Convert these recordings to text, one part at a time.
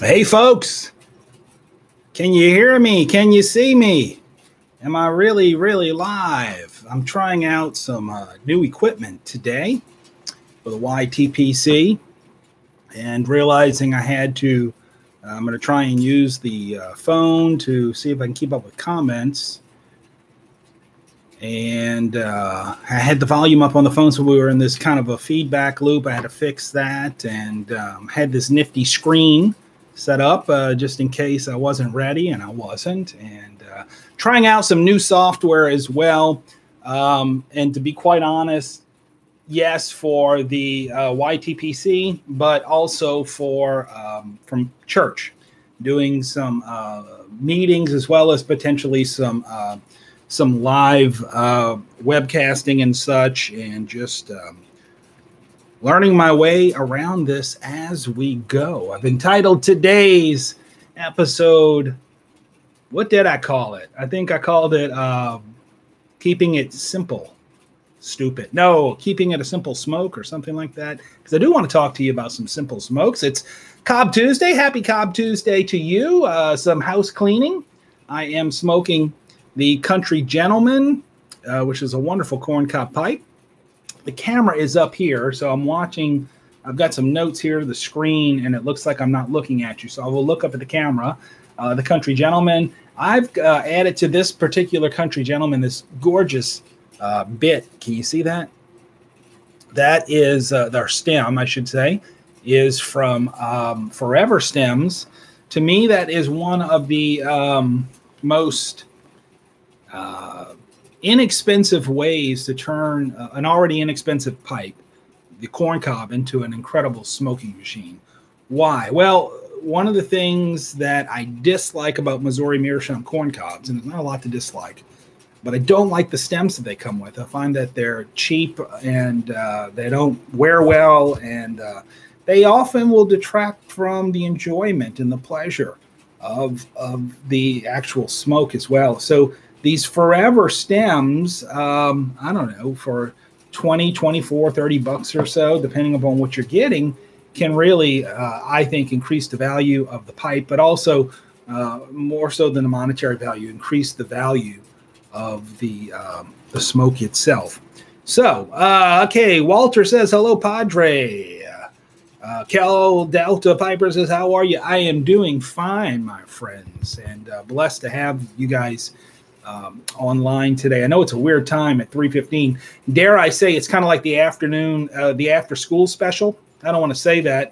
Hey, folks, can you hear me? Can you see me? Am I really live? I'm trying out some new equipment today for the YTPC and realizing I had to, I'm going to try and use the phone to see if I can keep up with comments. And I had the volume up on the phone, so we were in this kind of a feedback loop. I had to fix that and had this nifty screen set up just in case I wasn't ready, and I wasn't. And trying out some new software as well. And to be quite honest, yes, for the YTPC, but also for from church, doing some meetings as well as potentially some live webcasting and such, and just learning my way around this as we go. I've entitled today's episode, what did I call it? I think I called it Keeping It Simple, Stupid. No, Keeping It a Simple Smoke or something like that, because I do want to talk to you about some simple smokes. It's Cobb Tuesday. Happy Cobb Tuesday to you. Some house cleaning. I am smoking the Country Gentleman, which is a wonderful corncob pipe. The camera is up here, so I'm watching. I've got some notes here, the screen, and it looks like I'm not looking at you. So I will look up at the camera. The Country Gentleman. I've added to this particular Country Gentleman this gorgeous bit. Can you see that? That is their stem, I should say, is from Forever Stems. To me, that is one of the most inexpensive ways to turn an already inexpensive pipe, the corncob, into an incredible smoking machine. Why? Well, one of the things that I dislike about Missouri Meerschaum corncobs, and there's not a lot to dislike, but I don't like the stems that they come with. I find that they're cheap and they don't wear well, and they often will detract from the enjoyment and the pleasure of the actual smoke as well. So these Forever stems, I don't know, for 20, 24, 30 bucks or so, depending upon what you're getting, can really, I think, increase the value of the pipe, but also more so than the monetary value, increase the value of the smoke itself. So, okay, Walter says, hello, Padre. Cal Delta Piper says, how are you? I am doing fine, my friends, and blessed to have you guys online today. I know it's a weird time at 3:15. Dare I say it's kind of like the afternoon, the after school special. I don't want to say that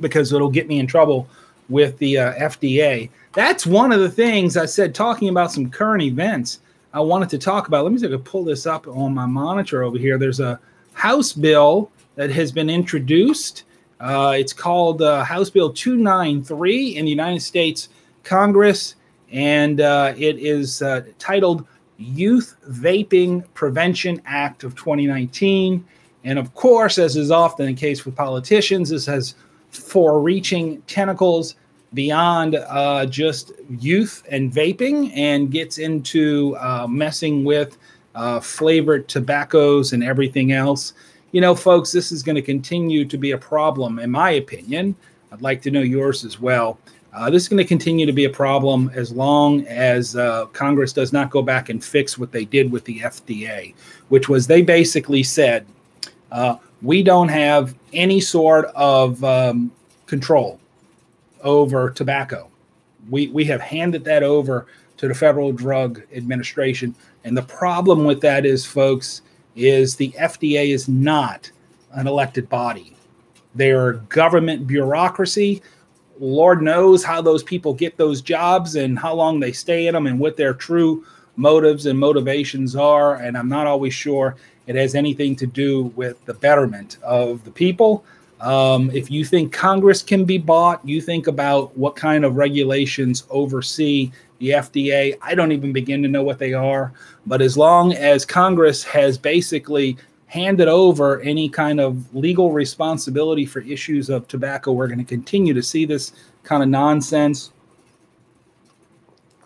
because it'll get me in trouble with the FDA. That's one of the things I said, talking about some current events I wanted to talk about. Let me see if I can pull this up on my monitor over here. There's a House bill that has been introduced. It's called House Bill 293 in the United States Congress. And it is titled Youth Vaping Prevention Act of 2019. And of course, as is often the case with politicians, this has far-reaching tentacles beyond just youth and vaping, and gets into messing with flavored tobaccos and everything else. You know, folks, this is going to continue to be a problem, in my opinion. I'd like to know yours as well. This is going to continue to be a problem as long as Congress does not go back and fix what they did with the FDA, which was they basically said, we don't have any sort of control over tobacco. We have handed that over to the Federal Drug Administration. And the problem with that is, folks, is the FDA is not an elected body. They're government bureaucracy. Lord knows how those people get those jobs and how long they stay in them and what their true motives and motivations are. And I'm not always sure it has anything to do with the betterment of the people. If you think Congress can be bought, you think about what kind of regulations oversee the FDA. I don't even begin to know what they are. But as long as Congress has basically handed over any kind of legal responsibility for issues of tobacco, we're going to continue to see this kind of nonsense,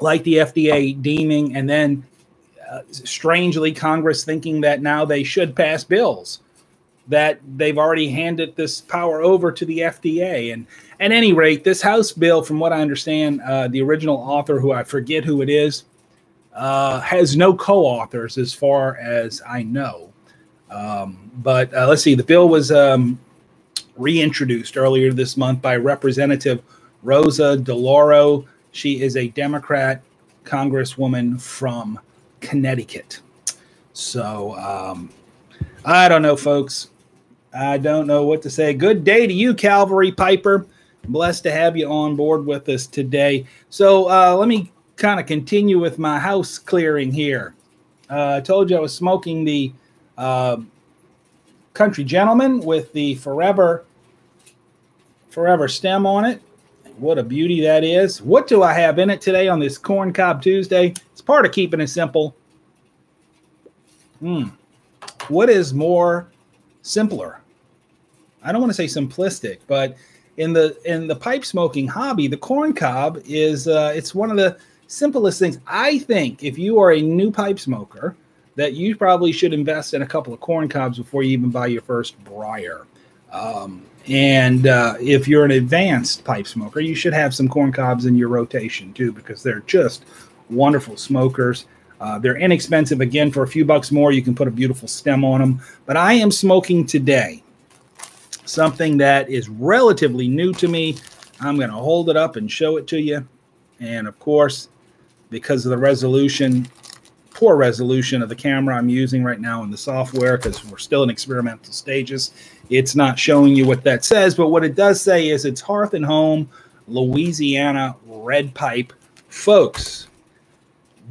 like the FDA deeming, and then strangely Congress thinking that now they should pass bills, that they've already handed this power over to the FDA. And At any rate, this House bill, from what I understand, the original author, who I forget who it is, has no co-authors as far as I know. But let's see, the bill was reintroduced earlier this month by Representative Rosa DeLauro. She is a Democrat congresswoman from Connecticut. So I don't know, folks. I don't know what to say. Good day to you, Calvary Piper. Blessed to have you on board with us today. So let me kind of continue with my house clearing here. I told you I was smoking the Country Gentleman with the Forever stem on it. What a beauty that is. What do I have in it today on this Corn Cob Tuesday? It's part of keeping it simple. What is more simpler? I don't want to say simplistic, but in the pipe smoking hobby, the corn cob is it's one of the simplest things. I think if you are a new pipe smoker, that you probably should invest in a couple of corn cobs before you even buy your first briar. And if you're an advanced pipe smoker, you should have some corn cobs in your rotation too, because they're just wonderful smokers. They're inexpensive. Again, for a few bucks more, you can put a beautiful stem on them. But I am smoking today something that is relatively new to me. I'm going to hold it up and show it to you. And of course, because of the resolution, poor resolution of the camera I'm using right now in the software, because we're still in experimental stages, it's not showing you what that says. But what it does say is it's Hearth and Home Louisiana Red Pipe. Folks,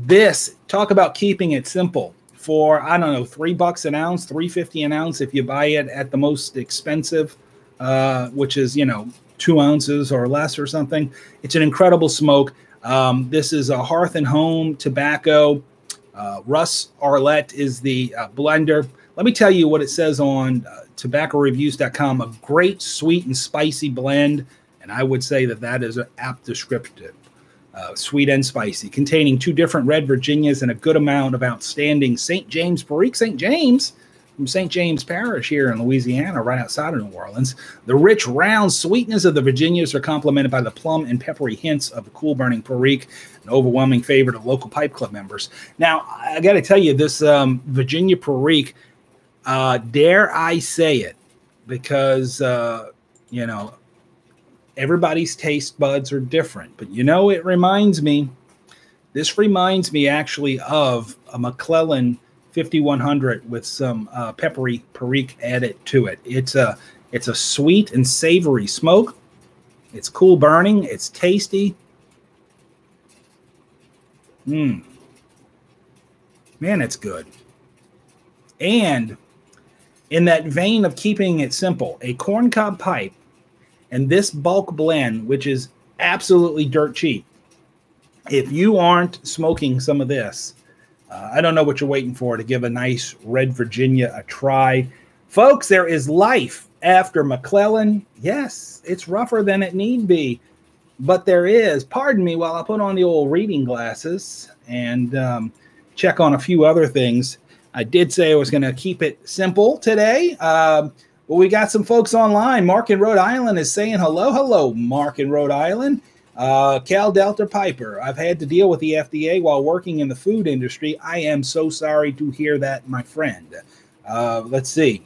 this, talk about keeping it simple. For, I don't know, $3 an ounce, $3.50 an ounce if you buy it at the most expensive, which is, 2 ounces or less or something. It's an incredible smoke. This is a Hearth and Home tobacco. Russ Arlett is the blender. Let me tell you what it says on tobaccoreviews.com. A great sweet and spicy blend, and I would say that is an apt descriptive. Sweet and spicy, containing 2 different red Virginias and a good amount of outstanding St. James Perique. St. James, from St. James Parish here in Louisiana, right outside of New Orleans. The rich, round sweetness of the Virginias are complemented by the plum and peppery hints of the cool-burning Perique, an overwhelming favorite of local Pipe Club members. Now, I got to tell you, this Virginia Perique, dare I say it, because, everybody's taste buds are different. But it reminds me, this reminds me actually of a McClellan 5100 with some peppery Perique added to it. It's a sweet and savory smoke. It's cool burning. It's tasty. Man, it's good. And in that vein of keeping it simple, a corncob pipe and this bulk blend, which is absolutely dirt cheap. If you aren't smoking some of this, I don't know what you're waiting for to give a nice Red Virginia a try. Folks, there is life after McClellan. Yes, it's rougher than it need be, but there is. Pardon me while I put on the old reading glasses and check on a few other things. I did say I was going to keep it simple today. Well, we got some folks online. Mark in Rhode Island is saying hello. Hello, Mark in Rhode Island. Cal Delta Piper, I've had to deal with the FDA while working in the food industry. I am so sorry to hear that, my friend. Let's see.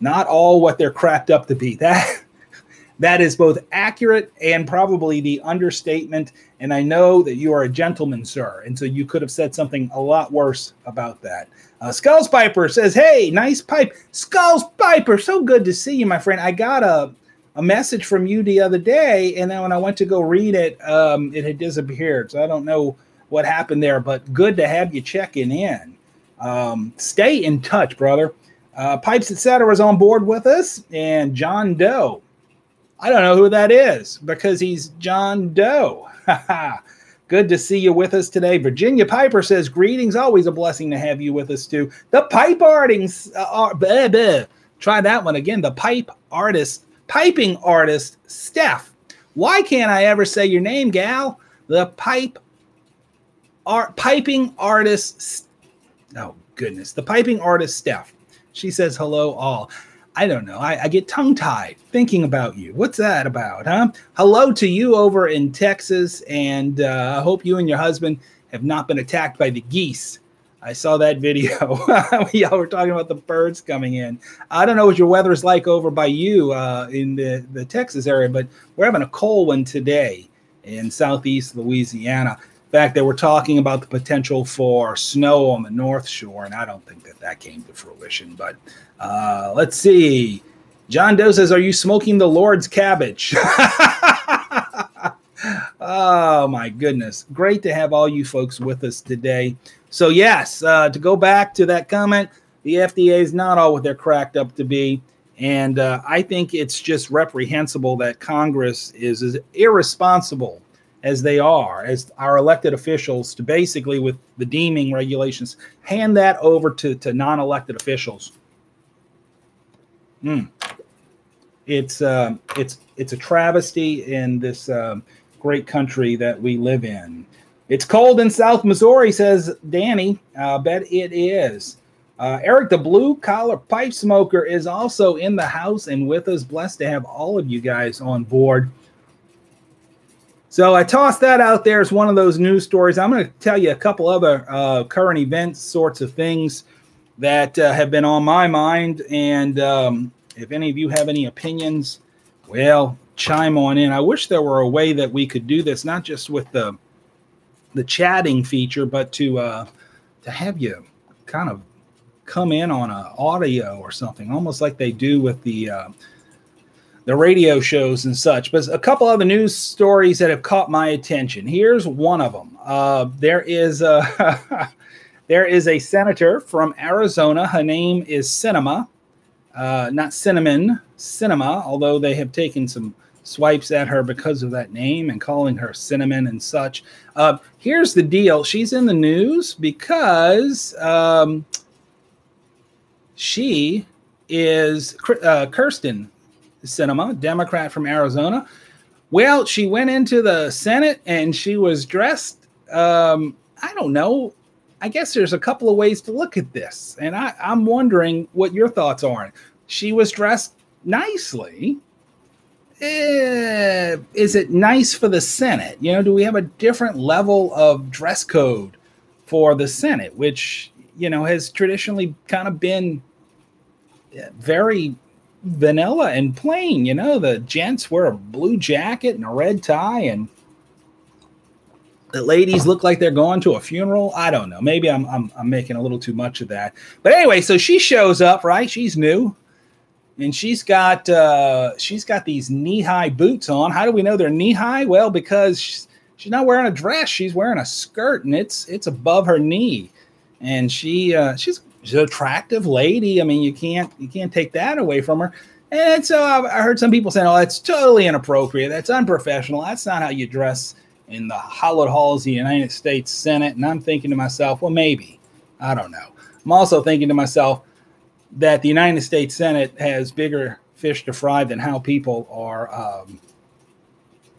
Not all what they're cracked up to be. That is both accurate and probably the understatement. And I know that you are a gentleman, sir. And so you could have said something a lot worse about that. Skulls Piper says, hey, nice pipe. Skulls Piper, so good to see you, my friend. I got a message from you the other day, and then when I went to go read it, it had disappeared. So I don't know what happened there, but good to have you checking in. Stay in touch, brother. Pipes Etc. is on board with us, and John Doe. I don't know who that is because he's John Doe. Good to see you with us today. Virginia Piper says, greetings. Always a blessing to have you with us, too. The pipe artings are... Try that one again. The piping artist, Steph. Why can't I ever say your name, gal? The piping artist... Oh, goodness. The piping artist, Steph. She says, hello, all. I don't know. I get tongue-tied thinking about you. What's that about, huh? Hello to you over in Texas, and I hope you and your husband have not been attacked by the geese. I saw that video. Y'all were talking about the birds coming in. I don't know what your weather is like over by you in the Texas area, but we're having a cold one today in southeast Louisiana. In fact, they were talking about the potential for snow on the North Shore, and I don't think that came to fruition. But let's see. John Doe says, are you smoking the Lord's cabbage? Oh, my goodness. Great to have all you folks with us today. So, yes, to go back to that comment, the FDA is not all what they're cracked up to be. And I think it's just reprehensible that Congress is as irresponsible as they are, as our elected officials, to basically, with the deeming regulations, hand that over to non-elected officials. It's a travesty in this great country that we live in. It's cold in South Missouri, says Danny. Bet it is. Eric, the blue-collar pipe smoker, is also in the house and with us. Blessed to have all of you guys on board. So I tossed that out there as one of those news stories. I'm going to tell you a couple other current events sorts of things that have been on my mind. And if any of you have any opinions, well, chime on in. I wish there were a way that we could do this, not just with the chatting feature, but to have you kind of come in on an audio or something, almost like they do with the radio shows and such. But a couple other news stories that have caught my attention. Here's one of them. There is a senator from Arizona. Her name is Sinema, not Cinnamon, Sinema, although they have taken some swipes at her because of that name and calling her Cinnamon and such. Here's the deal. She's in the news because she is Kirsten Sinema, Democrat from Arizona. Well, she went into the Senate and she was dressed, I don't know. I guess there's a couple of ways to look at this. And I'm wondering what your thoughts are. She was dressed nicely. Is it nice for the Senate? You know, do we have a different level of dress code for the Senate, which, you know, has traditionally kind of been very vanilla and plain? You know, the gents wear a blue jacket and a red tie, and the ladies look like they're going to a funeral. I don't know. Maybe I'm making a little too much of that. But anyway, so she shows up, right? She's new. And she's got these knee-high boots on. How do we know they're knee-high? Well, because she's not wearing a dress. She's wearing a skirt, and it's above her knee. And she's an attractive lady. I mean, you can't take that away from her. And so I heard some people saying, "Oh, that's totally inappropriate. That's unprofessional. That's not how you dress in the hallowed halls of the United States Senate." And I'm thinking to myself, well, maybe. I don't know. I'm also thinking to myself that the United States Senate has bigger fish to fry than how people are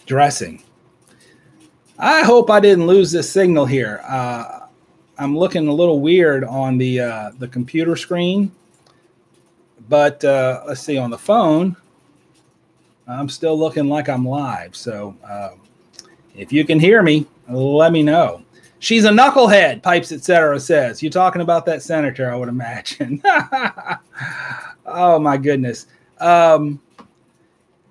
dressing. I hope I didn't lose this signal here. I'm looking a little weird on the computer screen, but let's see, on the phone, I'm still looking like I'm live. So if you can hear me, let me know. She's a knucklehead, Pipes Etc. says. You're talking about that senator, I would imagine. Oh, my goodness. You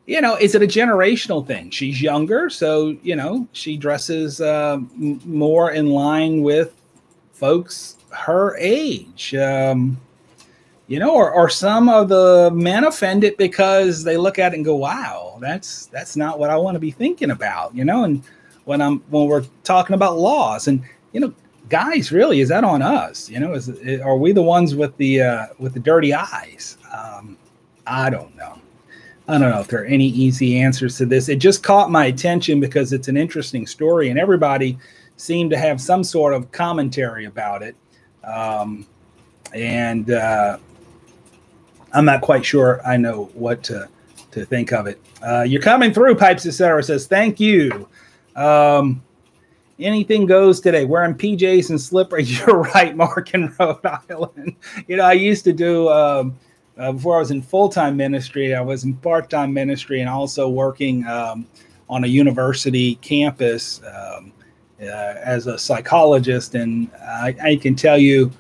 know, is it a generational thing? She's younger, so, you know, she dresses more in line with folks her age. You know, or some of the men offended because they look at it and go, wow, that's not what I want to be thinking about, you know, and when we're talking about laws, and, you know, guys, really, is that on us? You know, are we the ones with the dirty eyes? I don't know. I don't know if there are any easy answers to this. It just caught my attention because it's an interesting story, and everybody seemed to have some sort of commentary about it. And I'm not quite sure I know what to think of it. You're coming through, Pipes Etc. says, thank you. Anything goes today. Wearing PJs and slippers. You're right, Mark, in Rhode Island. You know, I used to do before I was in full-time ministry, I was in part-time ministry and also working on a university campus as a psychologist. And I can tell you,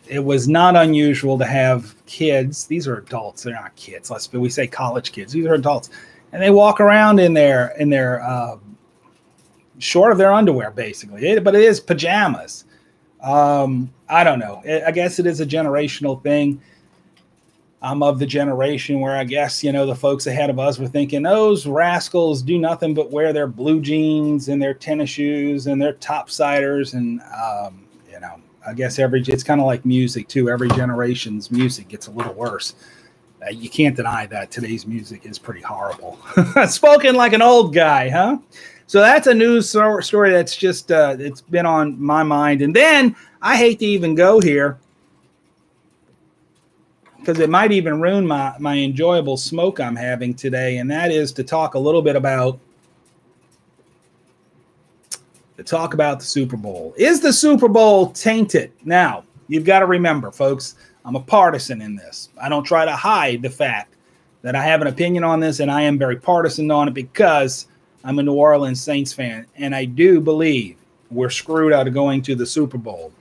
it was not unusual to have kids. These are adults. They're not kids. We say college kids. These are adults. And they walk around in their short of their underwear, basically. But it is pajamas. I don't know. I guess it is a generational thing. I'm of the generation where I guess, the folks ahead of us were thinking those rascals do nothing but wear their blue jeans and their tennis shoes and their topsiders. And, I guess it's kind of like music too. Every generation's music gets a little worse. You can't deny that today's music is pretty horrible. Spoken like an old guy, huh? So that's a news story that's just, it's been on my mind. And then I hate to even go here because it might even ruin my enjoyable smoke I'm having today. And that is to talk a little bit about the Super Bowl. Is the Super Bowl tainted? Now, you've got to remember, folks, I'm a partisan in this. I don't try to hide the fact that I have an opinion on this, and I am very partisan on it because I'm a New Orleans Saints fan, and I do believe we're screwed out of going to the Super Bowl.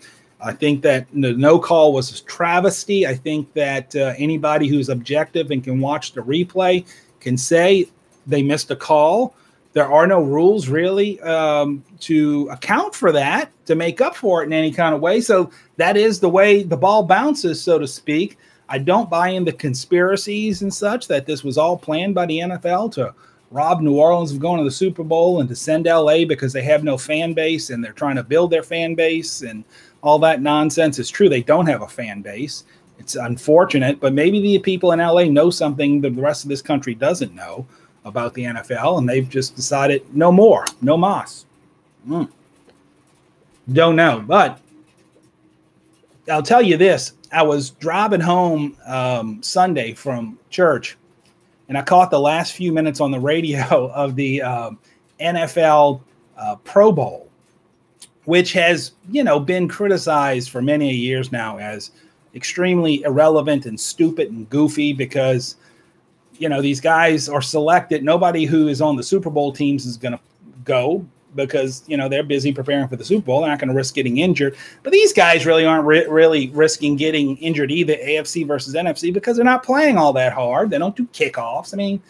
I think that the no call was a travesty. I think that anybody who's objective and can watch the replay can say they missed a call. There are no rules really to account for that, to make up for it in any kind of way. So that is the way the ball bounces, so to speak. I don't buy into conspiracies and such, that this was all planned by the NFL to rob New Orleans of going to the Super Bowl and to send LA because they have no fan base and they're trying to build their fan base and all that nonsense. It's true, they don't have a fan base. It's unfortunate, but maybe the people in LA know something that the rest of this country doesn't know about the NFL, and they've just decided no more, no mas. Don't know, but I'll tell you this. I was driving home Sunday from church, and I caught the last few minutes on the radio of the NFL Pro Bowl, which has, been criticized for many years now as extremely irrelevant and stupid and goofy because these guys are selected. Nobody who is on the Super Bowl teams is going to go because, they're busy preparing for the Super Bowl. They're not going to risk getting injured. But these guys really aren't really risking getting injured either, AFC versus NFC, because they're not playing all that hard. They don't do kickoffs. I mean,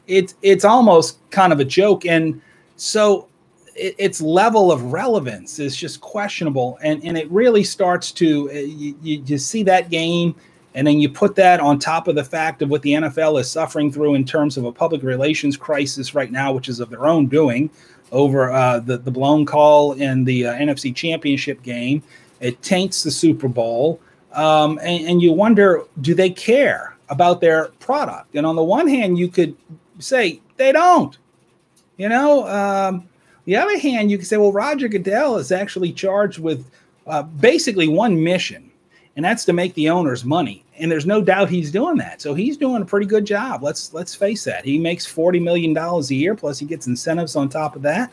it's almost kind of a joke. And so its level of relevance is just questionable. And it really starts to you see that game. And then you put that on top of the fact of what the NFL is suffering through in terms of a public relations crisis right now, which is of their own doing over the blown call in the NFC Championship game. It taints the Super Bowl. And you wonder, do they care about their product? And on the one hand, you could say they don't. The other hand, you could say, well, Roger Goodell is actually charged with basically one mission, and that's to make the owners money. And there's no doubt he's doing that. So he's doing a pretty good job. Let's face that. He makes $40 million a year, plus he gets incentives on top of that.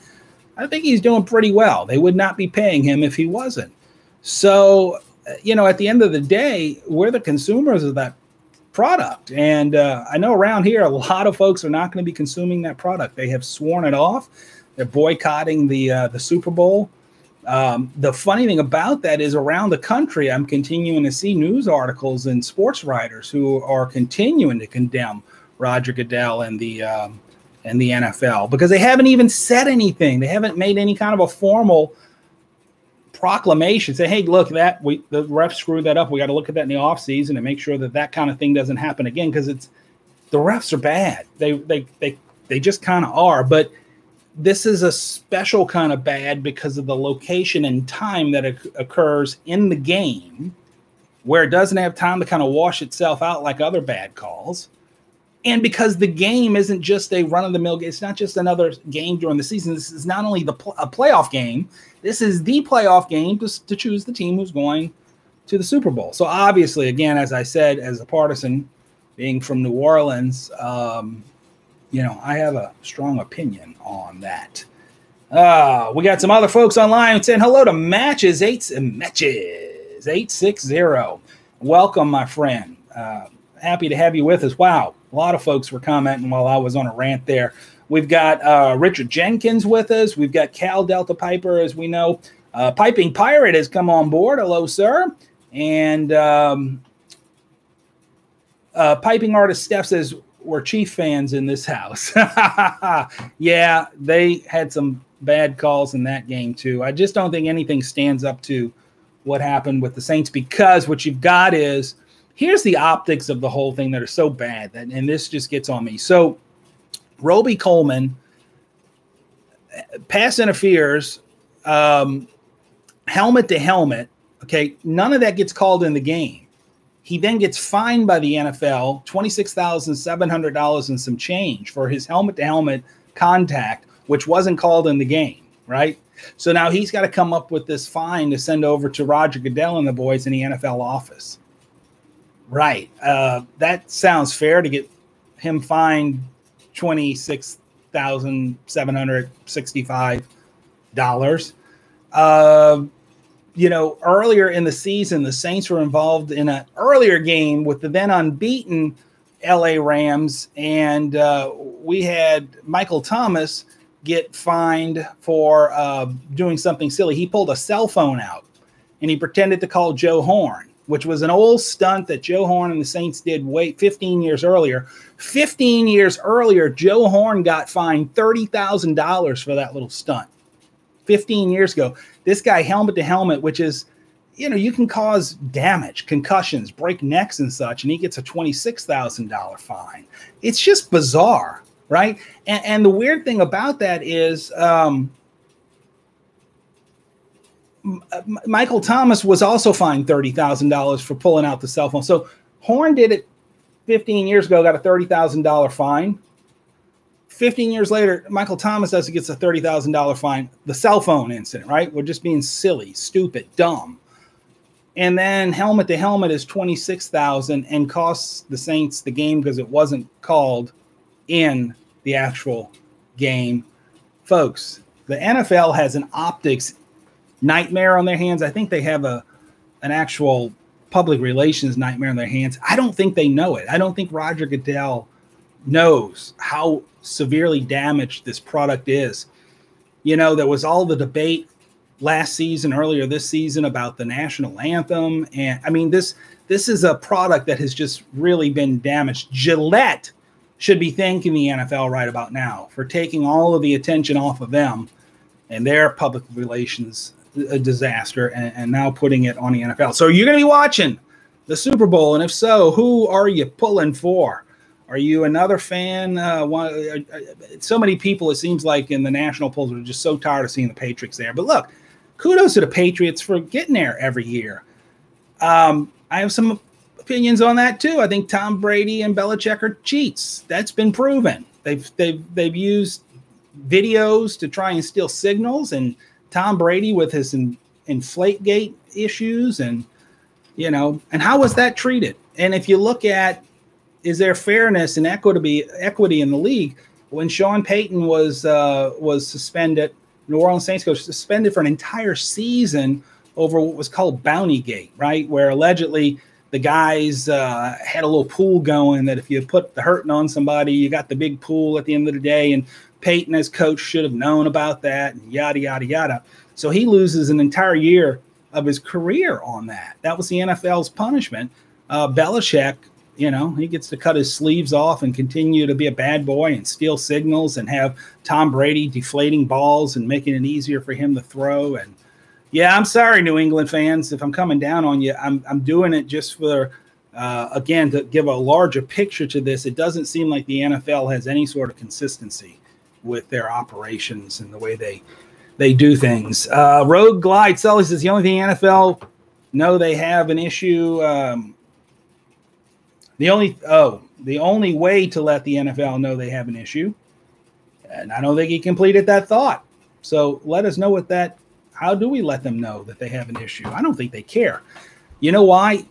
I think he's doing pretty well. They would not be paying him if he wasn't. So, at the end of the day, we're the consumers of that product. And I know around here, a lot of folks are not going to be consuming that product. They have sworn it off. They're boycotting the Super Bowl. The funny thing about that is around the country, I'm continuing to see news articles and sports writers who are continuing to condemn Roger Goodell and the NFL because they haven't even said anything. They haven't made any kind of a formal proclamation. Say, hey, look, the refs screwed that up. We got to look at that in the offseason and make sure that kind of thing doesn't happen again because the refs are bad. They just kind of are. But this is a special kind of bad because of the location and time that occurs in the game where it doesn't have time to kind of wash itself out like other bad calls. And because the game isn't just a run-of-the-mill game, it's not just another game during the season. This is not only a playoff game, this is the playoff game to choose the team who's going to the Super Bowl. So obviously, again, as I said, as a partisan, being from New Orleans, I have a strong opinion on that. We got some other folks online saying hello to Matches 860. Welcome, my friend. happy to have you with us. Wow, a lot of folks were commenting while I was on a rant there. We've got Richard Jenkins with us. We've got Cal Delta Piper, as we know. Piping Pirate has come on board. Hello, sir. And Piping Artist Steph says, we're Chief fans in this house. Yeah, they had some bad calls in that game, too. I just don't think anything stands up to what happened with the Saints, because what you've got is, here's the optics of the whole thing that are so bad, and this just gets on me. So Roby Coleman pass interferes, helmet to helmet. Okay, none of that gets called in the game. He then gets fined by the NFL $26,700 and some change for his helmet to helmet contact, which wasn't called in the game, right? So now he's got to come up with this fine to send over to Roger Goodell and the boys in the NFL office. Right. That sounds fair, to get him fined $26,765. You know, earlier in the season, the Saints were involved in an earlier game with the then unbeaten LA Rams, and we had Michael Thomas get fined for doing something silly. He pulled a cell phone out, and he pretended to call Joe Horn, which was an old stunt that Joe Horn and the Saints did 15 years earlier. 15 years earlier, Joe Horn got fined $30,000 for that little stunt. 15 years ago. This guy, helmet to helmet, which is, you know, you can cause damage, concussions, break necks and such, and he gets a $26,000 fine. It's just bizarre, right? And the weird thing about that is Michael Thomas was also fined $30,000 for pulling out the cell phone. So Horn did it 15 years ago, got a $30,000 fine. 15 years later, Michael Thomas gets a $30,000 fine. The cell phone incident, right? We're just being silly, stupid, dumb. And then helmet to helmet is $26,000 and costs the Saints the game because it wasn't called in the actual game. Folks, the NFL has an optics nightmare on their hands. I think they have an actual public relations nightmare on their hands. I don't think they know it. I don't think Roger Goodell knows how severely damaged this product is. You know, there was all the debate last season, earlier this season, about the national anthem. And I mean, this is a product that has just really been damaged. Gillette should be thanking the NFL right about now for taking all of the attention off of them and their public relations disaster, and now putting it on the NFL. So you're going to be watching the Super Bowl. And if so, who are you pulling for? Are you another fan? So many people, it seems like, in the national polls are just so tired of seeing the Patriots there. But look, kudos to the Patriots for getting there every year. I have some opinions on that too. I think Tom Brady and Belichick are cheats. That's been proven. They've used videos to try and steal signals, and Tom Brady with his Inflategate issues, and you know, and how was that treated? And if you look at, is there fairness and equity in the league? When Sean Payton was suspended, New Orleans Saints coach, suspended for an entire season over what was called Bountygate, right? Where allegedly the guys had a little pool going that if you put the hurting on somebody, you got the big pool at the end of the day. And Payton, as coach, should have known about that, and yada, yada, yada. So he loses an entire year of his career on that. That was the NFL's punishment. Belichick, you know, he gets to cut his sleeves off and continue to be a bad boy and steal signals and have Tom Brady deflating balls and making it easier for him to throw. And yeah, I'm sorry, New England fans, if I'm coming down on you. I'm doing it just for, again, to give a larger picture to this. It doesn't seem like the NFL has any sort of consistency with their operations and the way they do things. Rogue Glide Sully says the only thing NFL know they have an issue. The only way to let the NFL know they have an issue, and I don't think he completed that thought. So let us know how do we let them know that they have an issue? I don't think they care. You know why?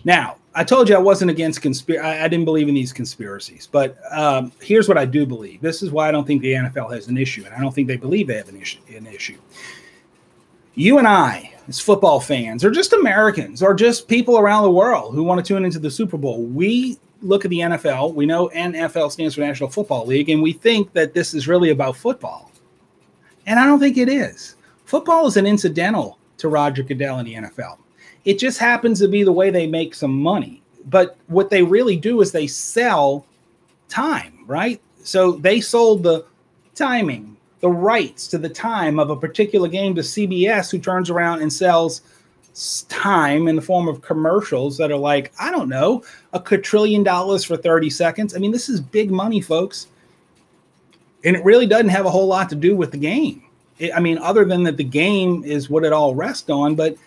Now, I told you I wasn't against I didn't believe in these conspiracies, but here's what I do believe. This is why I don't think the NFL has an issue, and I don't think they believe they have an issue. You and I, as football fans, or just Americans, or just people around the world who want to tune into the Super Bowl, we look at the NFL. We know NFL stands for National Football League, and we think that this is really about football. And I don't think it is. Football is an incidental to Roger Goodell in the NFL. It just happens to be the way they make some money. But what they really do is they sell time, right? So they sold the timing, the rights to the time of a particular game to CBS, who turns around and sells time in the form of commercials that are like, I don't know, $1 quadrillion for 30 seconds. I mean, this is big money, folks. And it really doesn't have a whole lot to do with the game. Other than that the game is what it all rests on. But,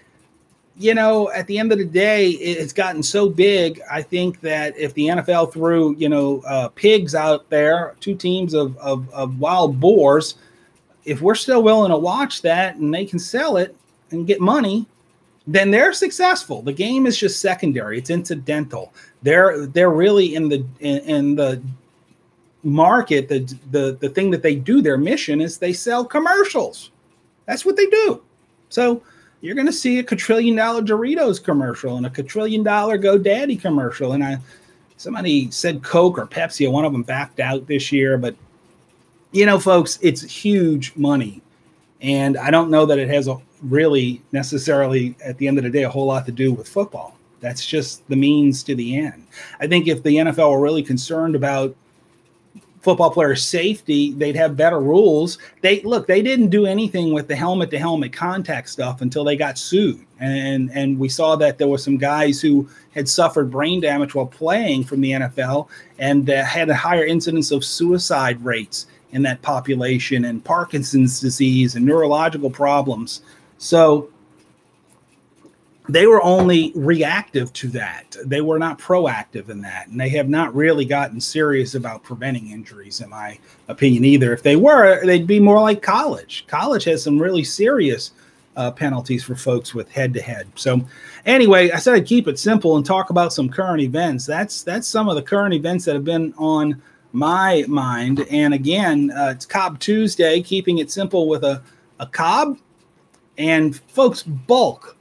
at the end of the day, it's gotten so big. I think that if the NFL threw, pigs out there, two teams of wild boars, if we're still willing to watch that and they can sell it and get money, then they're successful. The game is just secondary. It's incidental. They're really in the market. The thing that they do, their mission is they sell commercials. That's what they do. So you're going to see $1 quadrillion Doritos commercial and $1 quadrillion GoDaddy commercial. And somebody said Coke or Pepsi, one of them backed out this year. But, folks, it's huge money. And I don't know that it has really necessarily, at the end of the day, a whole lot to do with football. That's just the means to the end. I think if the NFL were really concerned about football players' safety, they'd have better rules. They didn't do anything with the helmet-to-helmet contact stuff until they got sued. And we saw that there were some guys who had suffered brain damage while playing from the NFL and had a higher incidence of suicide rates in that population, and Parkinson's disease and neurological problems. So they were only reactive to that. They were not proactive in that. And they have not really gotten serious about preventing injuries, in my opinion, either. If they were, they'd be more like college. College has some really serious penalties for folks with head-to-head. So anyway, I said I'd keep it simple and talk about some current events. That's some of the current events that have been on my mind. And again, it's Cobb Tuesday, keeping it simple with a Cobb. And folks, bulk.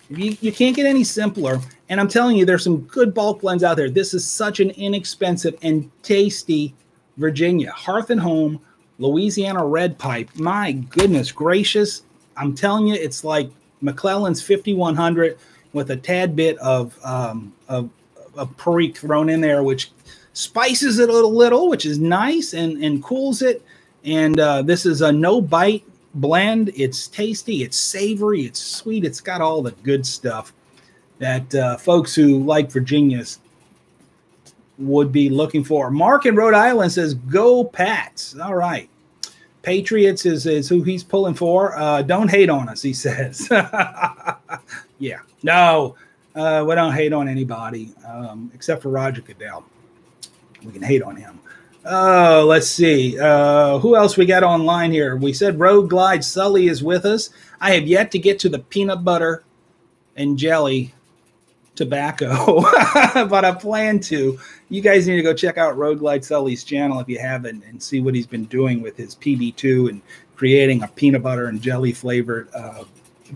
You can't get any simpler. And I'm telling you, there's some good bulk blends out there. This is such an inexpensive and tasty Virginia Hearth and Home Louisiana Red Pipe. My goodness gracious. I'm telling you, it's like McClellan's 5100 with a tad bit of Perique thrown in there, which spices it a little, which is nice and cools it. And this is a no bite blend. It's tasty, it's savory, it's sweet, it's got all the good stuff that folks who like Virginia's would be looking for. Mark in Rhode Island says, go Pats. All right. Patriots is who he's pulling for. Don't hate on us, he says. Yeah. No, we don't hate on anybody except for Roger Goodell. We can hate on him. Oh, let's see. Who else we got online here? We said Road Glide Sully is with us. I have yet to get to the peanut butter and jelly tobacco, but I plan to. You guys need to go check out Road Glide Sully's channel if you haven't and see what he's been doing with his PB2 and creating a peanut butter and jelly flavored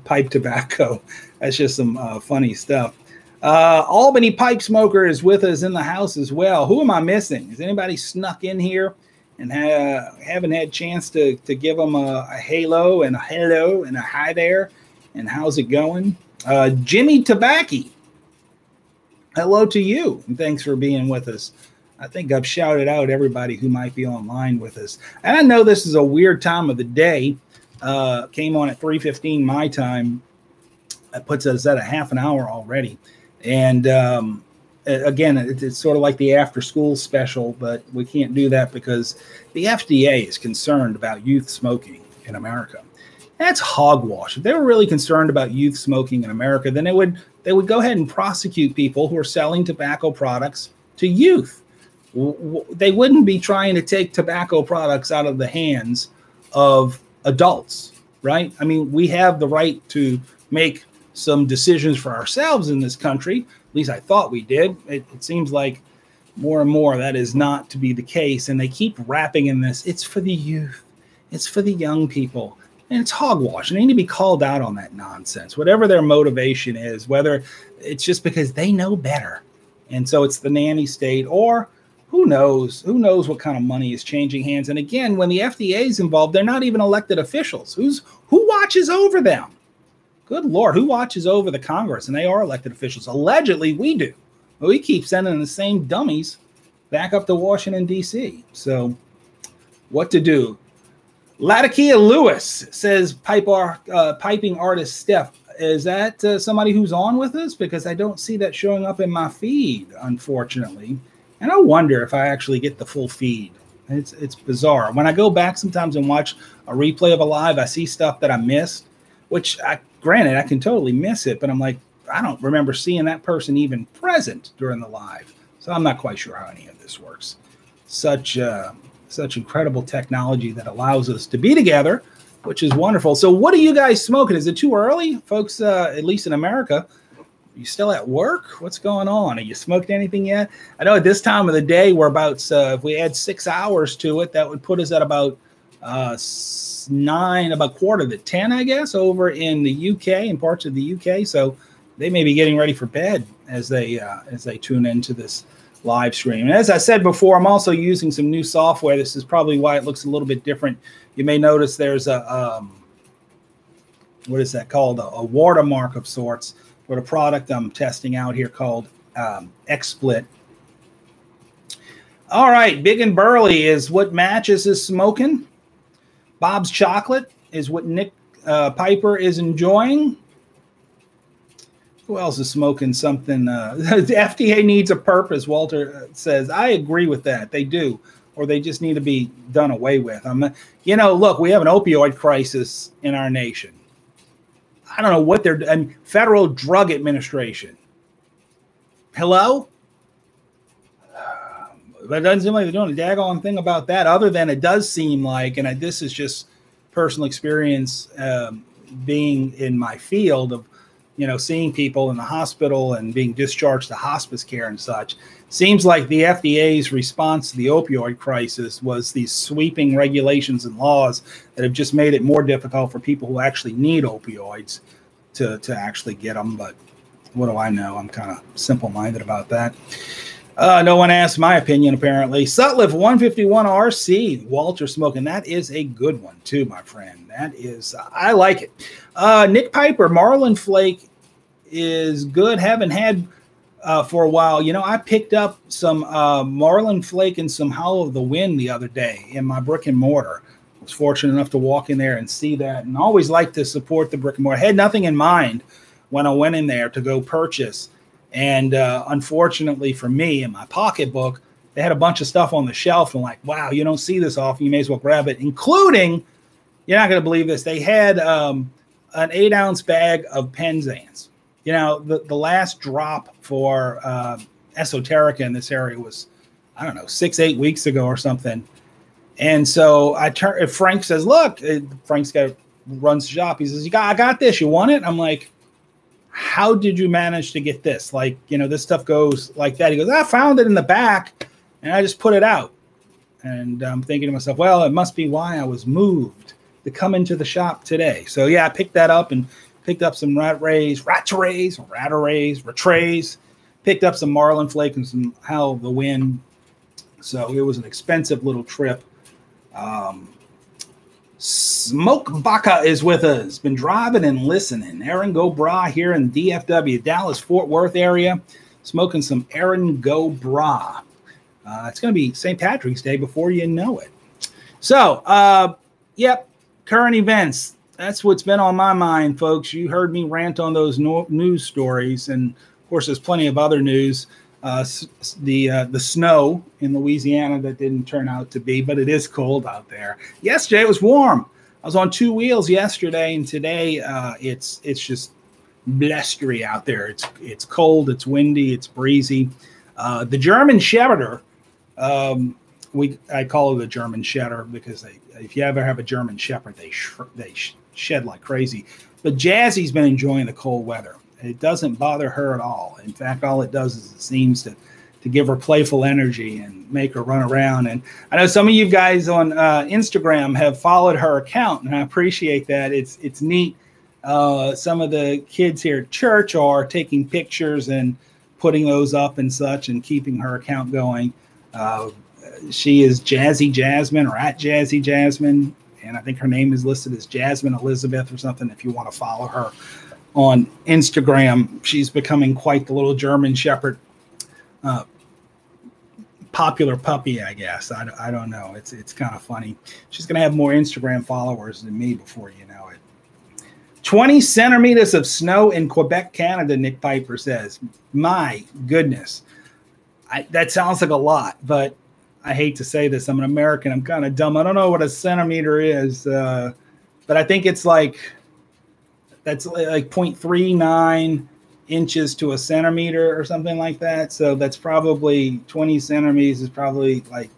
pipe tobacco. That's just some funny stuff. Albany Pipe Smoker is with us in the house as well. Who am I missing? Has anybody snuck in here and haven't had a chance to give them a halo and a hello and a hi there? And how's it going? Jimmy Tabacchi, hello to you, and thanks for being with us. I think I've shouted out everybody who might be online with us. And I know this is a weird time of the day. Came on at 3:15 my time. That puts us at a half an hour already. And again, it's sort of like the after school special, but we can't do that because the FDA is concerned about youth smoking in America. That's hogwash. If they were really concerned about youth smoking in America, then they would go ahead and prosecute people who are selling tobacco products to youth. They wouldn't be trying to take tobacco products out of the hands of adults, right? I mean, we have the right to make some decisions for ourselves in this country. At least I thought we did. It seems like more and more that is not to be the case. And they keep wrapping in this. It's for the youth. It's for the young people. And it's hogwash. And they need to be called out on that nonsense, whatever their motivation is, whether it's just because they know better. And so it's the nanny state, or who knows what kind of money is changing hands. And again, when the FDA is involved, they're not even elected officials. Who watches over them? Good Lord, who watches over the Congress? And they are elected officials. Allegedly, we do. But we keep sending the same dummies back up to Washington, D.C. So what to do? Latakia Lewis says, piping artist Steph. Is that somebody who's on with us? Because I don't see that showing up in my feed, unfortunately. And I wonder if I actually get the full feed. It's bizarre. When I go back sometimes and watch a replay of a live, I see stuff that I missed, which, granted, I can totally miss it. But I'm like, I don't remember seeing that person even present during the live. So I'm not quite sure how any of this works. Such incredible technology that allows us to be together, which is wonderful. So what are you guys smoking? Is it too early, folks, at least in America? Are you still at work? What's going on? Are you smoked anything yet? I know at this time of the day, we're about, if we add 6 hours to it, that would put us at about 9, about quarter to 10, I guess, over in the UK, in parts of the UK. So they may be getting ready for bed as they tune into this live stream. And as I said before, I'm also using some new software. This is probably why it looks a little bit different. You may notice there's a, what is that called? A watermark of sorts for the product I'm testing out here called XSplit. All right, Big and Burly is what Matches is smoking. Bob's Chocolate is what Nick Piper is enjoying. Who else is smoking something? The FDA needs a purpose, Walter says. I agree with that. They do, or they just need to be done away with. Look, we have an opioid crisis in our nation. I don't know what they're doing. Federal Drug Administration. Hello? But it doesn't seem like they're doing a daggone thing about that, other than it does seem like, and this is just personal experience being in my field of, seeing people in the hospital and being discharged to hospice care and such. Seems like the FDA's response to the opioid crisis was these sweeping regulations and laws that have just made it more difficult for people who actually need opioids to actually get them. But what do I know? I'm kind of simple-minded about that. No one asked my opinion, apparently. Sutliff 151 RC, Walter smoking. That is a good one, too, my friend. That is, I like it. Nick Piper, Marlin Flake is good. Haven't had for a while. I picked up some Marlin Flake and some Howl of the Wind the other day in my brick and mortar. I was fortunate enough to walk in there and see that, and always like to support the brick and mortar. I had nothing in mind when I went in there to go purchase. And unfortunately for me, in my pocketbook, they had a bunch of stuff on the shelf. And like, wow, you don't see this often. You may as well grab it, including, you're not going to believe this, they had an 8-ounce bag of Penzance. The last drop for Esoterica in this area was, I don't know, 6-8 weeks ago or something. And so Frank says, look, Frank's runs the shop. He says, I got this. You want it? I'm like, how did you manage to get this? Like, this stuff goes like that. He goes, I found it in the back and I just put it out. And I'm thinking to myself, well, it must be why I was moved to come into the shop today. So yeah, I picked that up and picked up some Ratrays, picked up some Marlin Flake and some Howl of the Wind. So it was an expensive little trip. Smoke Baca is with us. Been driving and listening. Aaron Go Bra here in DFW, Dallas, Fort Worth area. Smoking some Aaron Go Bra. It's going to be St. Patrick's Day before you know it. So, yep, current events. That's what's been on my mind, folks. You heard me rant on those news stories. And, of course, there's plenty of other news. The snow in Louisiana that didn't turn out to be, but it is cold out there. Yesterday it was warm. I was on 2 wheels yesterday, and today it's just blustery out there. It's cold, it's windy, it's breezy. The German Shepherd, I call it a German Shepherd because if you ever have a German Shepherd, they shed like crazy. But Jazzy's been enjoying the cold weather. It doesn't bother her at all. In fact, all it does is it seems to to give her playful energy and make her run around. And I know some of you guys on Instagram have followed her account, and I appreciate that. It's neat. Some of the kids here at church are taking pictures and putting those up and such and keeping her account going. She is Jazzy Jasmine, or at Jazzy Jasmine, and I think her name is listed as Jasmine Elizabeth or something if you want to follow her on Instagram. She's becoming quite the little German Shepherd popular puppy, I guess. I don't know. It's kind of funny. She's going to have more Instagram followers than me before you know it. 20 centimeters of snow in Quebec, Canada, Nick Piper says. My goodness. That sounds like a lot, but I hate to say this. I'm an American. I'm kind of dumb. I don't know what a centimeter is, but I think it's that's like 0.39 inches to a centimeter or something like that. So that's probably 20 centimeters is probably like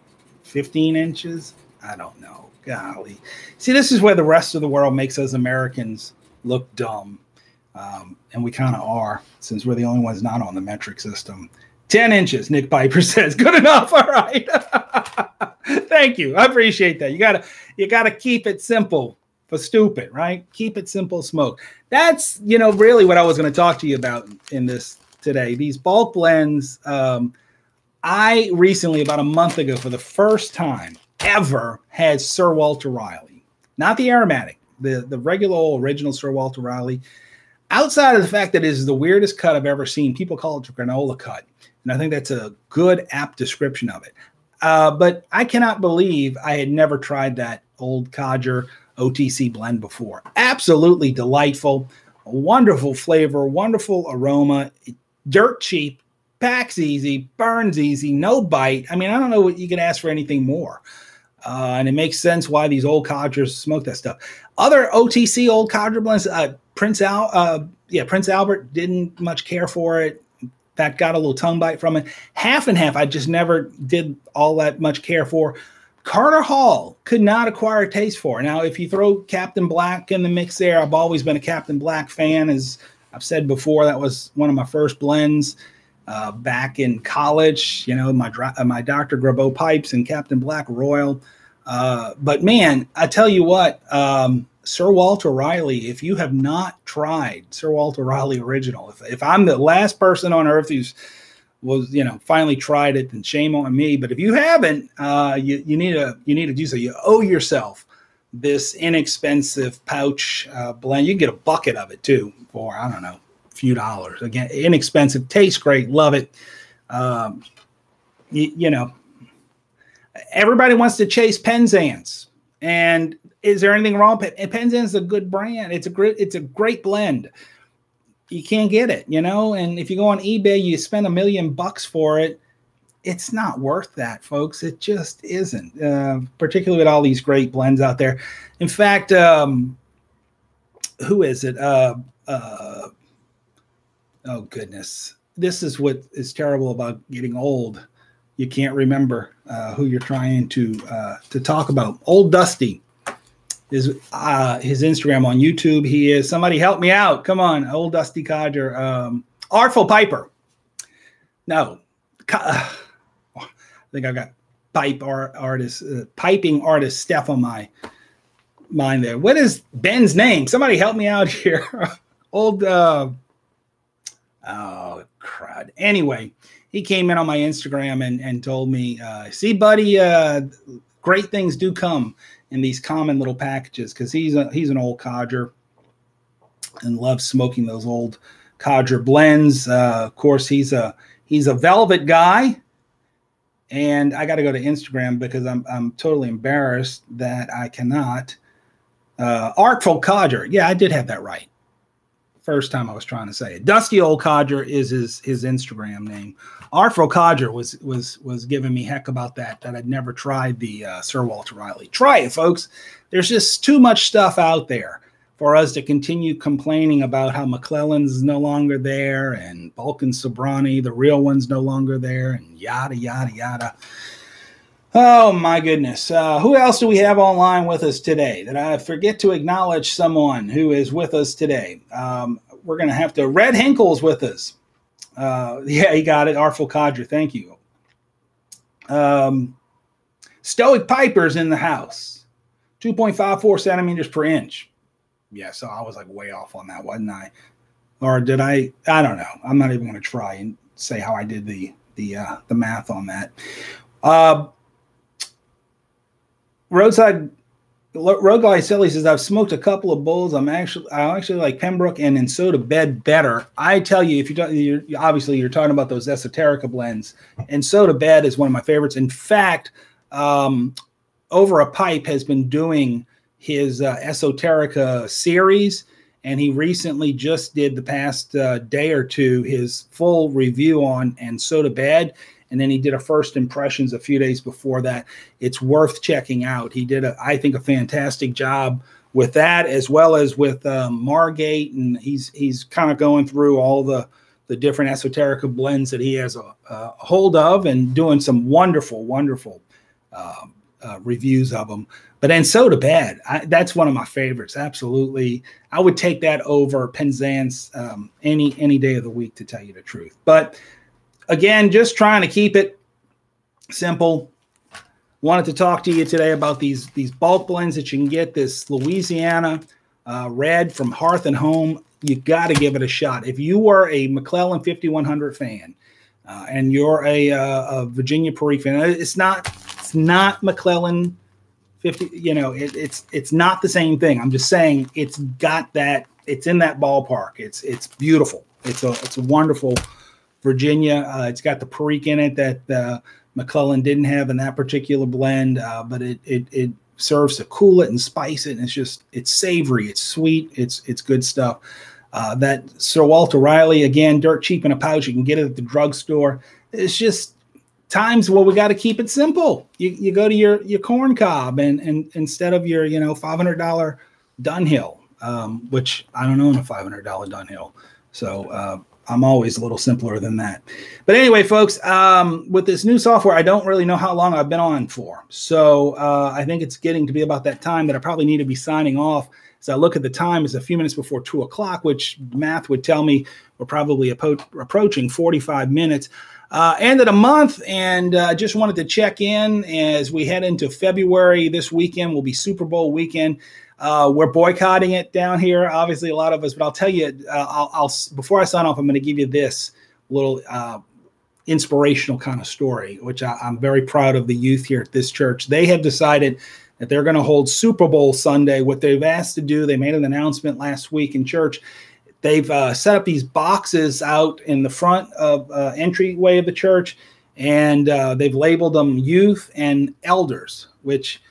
15 inches. I don't know. Golly. See, this is where the rest of the world makes us Americans look dumb. And we kind of are, since we're the only ones not on the metric system. 10 inches, Nick Piper says. Good enough. All right. Thank you. I appreciate that. You gotta keep it simple for stupid, right? Keep it simple, smoke. That's, really what I was going to talk to you about in this today. These bulk blends. I recently, about a month ago, for the first time ever, had Sir Walter Raleigh. Not the aromatic, the regular old original Sir Walter Raleigh. Outside of the fact that it is the weirdest cut I've ever seen, people call it the granola cut. And I think that's a good, apt description of it. But I cannot believe I had never tried that old codger OTC blend before. Absolutely delightful, wonderful flavor, wonderful aroma, dirt cheap, packs easy, burns easy, no bite. I mean, I don't know what you can ask for anything more. And it makes sense why these old codgers smoke that stuff. Other OTC old codger blends, Prince Albert didn't much care for it. That got a little tongue bite from it. Half and half, I just never did all that much care for. Carter Hall could not acquire a taste for. Now, if you throw Captain Black in the mix there, I've always been a Captain Black fan. As I've said before, that was one of my first blends back in college. My Dr. Grabeau Pipes and Captain Black Royal. But, man, I tell you what, Sir Walter Raleigh, if you have not tried Sir Walter Raleigh Original, if I'm the last person on earth who's finally tried it, then shame on me. But if you haven't, you need to do so. You owe yourself this inexpensive pouch blend. You can get a bucket of it too for, I don't know, a few dollars. Again, inexpensive, tastes great, love it. Everybody wants to chase Penzance, and is there anything wrong? Penzance is a good brand. It's a great blend. You can't get it, and if you go on eBay, you spend $1 million for it. It's not worth that, folks. It just isn't, particularly with all these great blends out there. In fact, who is it? Oh, goodness. This is what is terrible about getting old. You can't remember who you're trying to talk about. Old Dusty is his Instagram on YouTube. He is, somebody help me out. Come on, Old Dusty Codger. Artful Piper. No. I think I've got piping artist Steph on my mind there. What is Ben's name? Somebody help me out here. Old, oh, crud. Anyway, he came in on my Instagram and told me, see, buddy, great things do come in these common little packages, because he's an old codger and loves smoking those old codger blends. Of course, he's a velvet guy, and I got to go to Instagram because I'm totally embarrassed that I cannot. Artful Codger, yeah, I did have that right. First time I was trying to say it. Dusty Old Codger is his Instagram name. Artful Codger was giving me heck about that I'd never tried the Sir Walter Raleigh. Try it, folks. There's just too much stuff out there for us to continue complaining about how McClellan's no longer there and Balkan Sobrani, the real one's no longer there, and yada, yada, yada. Oh, my goodness. Who else do we have online with us today? Did I forget to acknowledge someone who is with us today? We're going to have to. Red Hinkle's with us. Yeah, he got it. Artful Codger. Thank you. Stoic Pipers in the house, 2.54 centimeters per inch. Yeah, so I was like way off on that, wasn't I? Or did I? I don't know. I'm not even going to try and say how I did the math on that. Road Guy Silly says, I've smoked a couple of bulls. I actually like Pembroke and in Soda Bed better. I tell you, if obviously you're talking about those Esoterica blends, and Soda Bed is one of my favorites. In fact, Over a Pipe has been doing his Esoterica series, and he recently just did the past day or two his full review on and Soda Bed. And then he did a first impressions a few days before that. It's worth checking out. He did, I think, a fantastic job with that, as well as with Margate. And he's kind of going through all the different Esoterica blends that he has a hold of, and doing some wonderful, wonderful reviews of them. But then Soda Bed, that's one of my favorites. Absolutely. I would take that over Penzance any day of the week, to tell you the truth. But again, just trying to keep it simple. Wanted to talk to you today about these bulk blends that you can get. This Louisiana Red from Hearth and Home. You got to give it a shot. If you are a McClellan 5100 fan and you're a Virginia Perique fan, it's not McClellan 50. You know, it's not the same thing. I'm just saying it's got that. It's in that ballpark. It's beautiful. It's a wonderful Virginia. It's got the Perique in it that McClellan didn't have in that particular blend, but it serves to cool it and spice it, and it's savory, it's sweet, it's good stuff. That Sir Walter Riley, again, dirt cheap in a pouch. You can get it at the drugstore. It's just times where we got to keep it simple. You go to your corn cob, and instead of your $500 Dunhill, which I don't own a $500 Dunhill, so I'm always a little simpler than that. But anyway, folks, with this new software, I don't really know how long I've been on for. So I think it's getting to be about that time that I probably need to be signing off. As I look at the time, it's a few minutes before 2 o'clock, which math would tell me we're probably approaching 45 minutes. End of the month, and just wanted to check in as we head into February. This weekend will be Super Bowl weekend. We're boycotting it down here, obviously, a lot of us. But I'll tell you, I'll before I sign off, I'm going to give you this little inspirational kind of story, which I'm very proud of the youth here at this church. They have decided that they're going to hold Super Bowl Sunday. What they've asked to do, they made an announcement last week in church. They've set up these boxes out in the front of entryway of the church, and they've labeled them youth and elders, which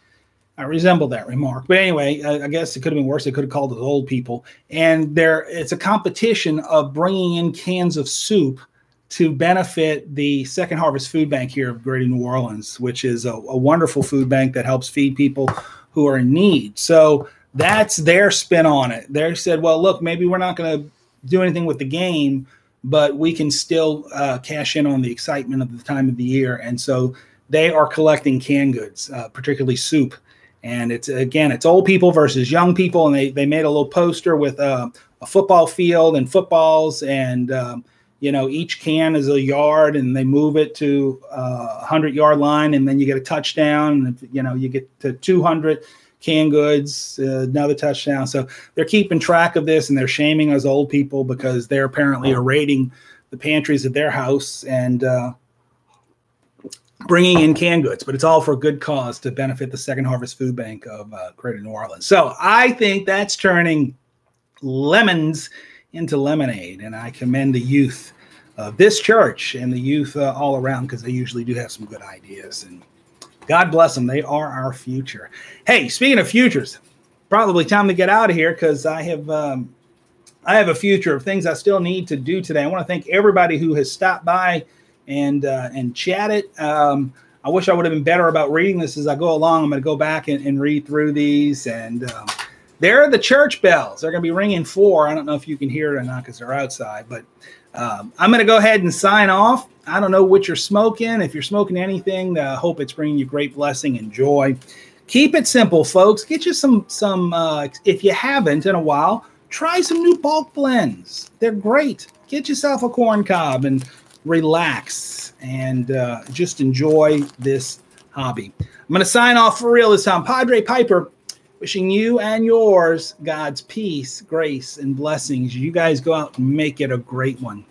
I resemble that remark. But anyway, I guess it could have been worse. They could have called it old people. And it's a competition of bringing in cans of soup to benefit the Second Harvest Food Bank here of Greater New Orleans, which is a wonderful food bank that helps feed people who are in need. So that's their spin on it. They said, well, look, maybe we're not going to do anything with the game, but we can still cash in on the excitement of the time of the year. And so they are collecting canned goods, particularly soup. And it's old people versus young people. And they made a little poster with a football field and footballs, and each can is a yard, and they move it to 100-yard line, and then you get a touchdown. And you get to 200 canned goods, another touchdown. So they're keeping track of this, and they're shaming us old people because they're apparently raiding the pantries at their house and bringing in canned goods. But it's all for a good cause to benefit the Second Harvest Food Bank of Greater New Orleans. So I think that's turning lemons into lemonade, and I commend the youth of this church and the youth all around, because they usually do have some good ideas, and God bless them. They are our future. Hey, speaking of futures, probably time to get out of here, because I have a future of things I still need to do today. I want to thank everybody who has stopped by and chatted. I wish I would have been better about reading this as I go along. I'm going to go back and read through these. And there are the church bells. They're going to be ringing 4. I don't know if you can hear it or not because they're outside. But I'm going to go ahead and sign off. I don't know what you're smoking. If you're smoking anything, I hope it's bringing you great blessing and joy. Keep it simple, folks. Get you some if you haven't in a while, try some new bulk blends. They're great. Get yourself a corn cob and relax, and just enjoy this hobby. I'm going to sign off for real this time. Padre Piper, wishing you and yours God's peace, grace, and blessings. You guys go out and make it a great one.